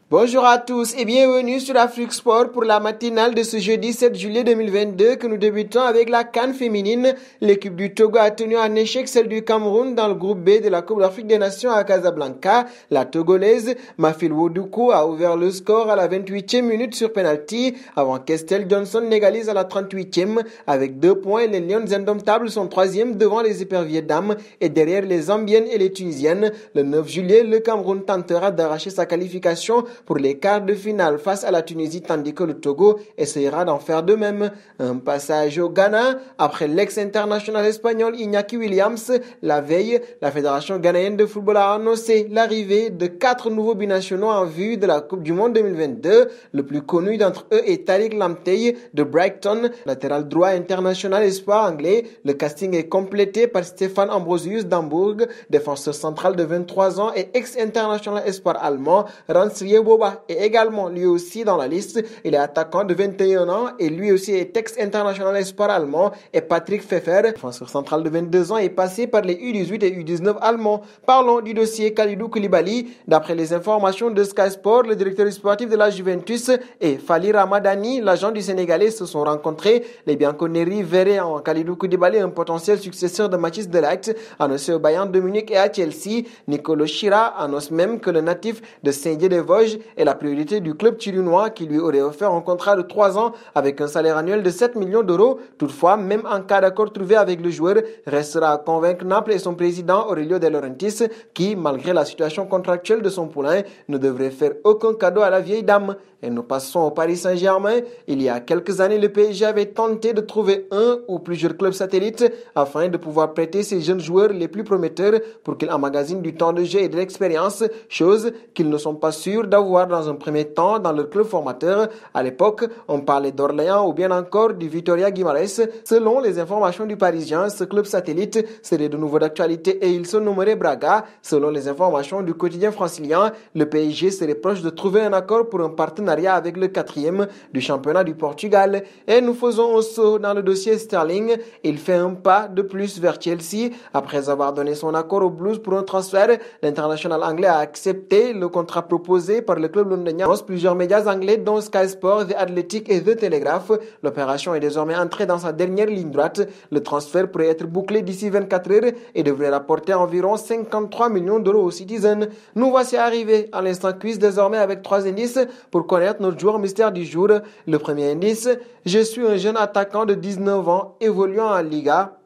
Bonjour à tous et bienvenue sur Afrique Sport pour la matinale de ce jeudi 7 juillet 2022 que nous débutons avec la CAN féminine. L'équipe du Togo a tenu en échec celle du Cameroun dans le groupe B de la Coupe d'Afrique des Nations à Casablanca. La Togolaise Mafil Wodoukou a ouvert le score à la 28e minute sur penalty avant qu'Estelle Johnson n'égalise à la 38e. Avec 2 points, les Lions indomptables sont 3e devant les éperviers dames et derrière les Zambiennes et les Tunisiennes. Le 9 juillet, le Cameroun tentera d'arracher sa qualification pour les quarts de finale face à la Tunisie, tandis que le Togo essayera d'en faire de même. Un passage au Ghana après l'ex-international espagnol Iñaki Williams. La veille, la Fédération ghanéenne de football a annoncé l'arrivée de 4 nouveaux binationaux en vue de la Coupe du Monde 2022. Le plus connu d'entre eux est Tariq Lamptey de Brighton, latéral droit international espoir anglais. Le casting est complété par Stéphane Ambrosius d'Hambourg, défenseur central de 23 ans et ex-international espoir allemand. Ransier Boba est également lui aussi dans la liste. Il est attaquant de 21 ans et lui aussi est ex-international espoir allemand. Et Patrick Pfeffer, défenseur central de 22 ans, est passé par les U18 et U19 allemands. Parlons du dossier Kalidou Koulibaly. D'après les informations de Sky Sport, le directeur sportif de la Juventus et Fali Ramadani, l'agent du Sénégalais, se sont rencontrés. Les Bianconeri verraient en Kalidou Koulibaly un potentiel successeur de Mathis de Ligt, annoncé au Bayern de Munich et à Chelsea. Nicolo Chira annonce même que le natif de Saint-Dié-des-Vosges est la priorité du club turinois qui lui aurait offert un contrat de 3 ans avec un salaire annuel de 7 millions d'euros. Toutefois, même en cas d'accord trouvé avec le joueur, restera à convaincre Naples et son président Aurelio De Laurentiis qui, malgré la situation contractuelle de son poulain, ne devrait faire aucun cadeau à la vieille dame. Et nous passons au Paris Saint-Germain. Il y a quelques années, le PSG avait tenté de trouver un ou plusieurs clubs satellites afin de pouvoir prêter ses jeunes joueurs les plus prometteurs pour qu'ils emmagasinent du temps de jeu et de l'expérience, chose qu'ils ne sont pas sûrs d'avoir dans un premier temps dans leur club formateur. À l'époque, on parlait d'Orléans ou bien encore du Vitoria Guimarães. Selon les informations du Parisien, ce club satellite serait de nouveau d'actualité et il se nommerait Braga. Selon les informations du quotidien francilien, le PSG serait proche de trouver un accord pour un partenariat avec le 4e du championnat du Portugal. Et nous faisons un saut dans le dossier Sterling. Il fait un pas de plus vers Chelsea. Après avoir donné son accord aux Blues pour un transfert, l'international anglais a accepté le contrat proposé par le club londonien. Plusieurs médias anglais dont Sky Sport, The Athletic et The Telegraph. L'opération est désormais entrée dans sa dernière ligne droite. Le transfert pourrait être bouclé d'ici 24 heures et devrait rapporter environ 53 millions d'euros aux Citizens. Nous voici arrivés à l'instant quiz désormais avec 3 indices pour connaître notre joueur mystère du jour. Le premier indice, je suis un jeune attaquant de 19 ans évoluant en Liga.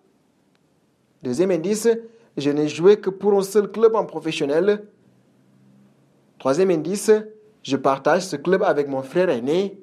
Deuxième indice, je n'ai joué que pour un seul club en professionnel. Troisième indice, je partage ce club avec mon frère aîné.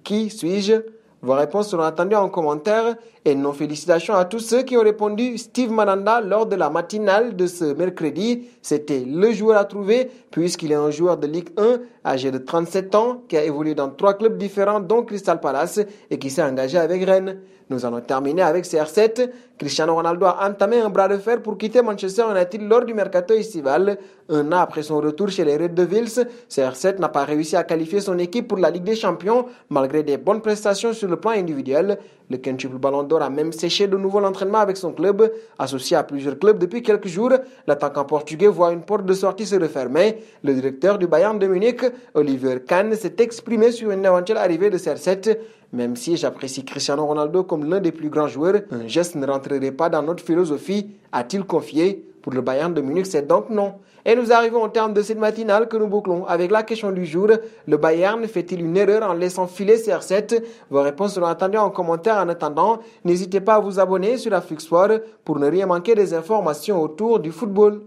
Qui suis-je? Vos réponses seront attendues en commentaire et nos félicitations à tous ceux qui ont répondu Steve Mananda lors de la matinale de ce mercredi. C'était le joueur à trouver puisqu'il est un joueur de Ligue 1 âgé de 37 ans qui a évolué dans 3 clubs différents dont Crystal Palace et qui s'est engagé avec Rennes. Nous allons terminer avec CR7. Cristiano Ronaldo a entamé un bras de fer pour quitter Manchester United lors du mercato estival. Un an après son retour chez les Red Devils, CR7 n'a pas réussi à qualifier son équipe pour la Ligue des Champions malgré des bonnes prestations sur le plan individuel. Le quintuple Ballon d'Or a même séché de nouveau l'entraînement avec son club. Associé à plusieurs clubs depuis quelques jours, l'attaquant portugais voit une porte de sortie se refermer. Le directeur du Bayern de Munich, Oliver Kahn, s'est exprimé sur une éventuelle arrivée de CR7. Même si j'apprécie Cristiano Ronaldo comme l'un des plus grands joueurs, un geste ne rentrerait pas dans notre philosophie, a-t-il confié. Pour le Bayern de Munich, c'est donc non. Et nous arrivons au terme de cette matinale que nous bouclons avec la question du jour. Le Bayern fait-il une erreur en laissant filer CR7? Vos réponses seront attendues en commentaire. En attendant, n'hésitez pas à vous abonner sur Afrique Sport pour ne rien manquer des informations autour du football.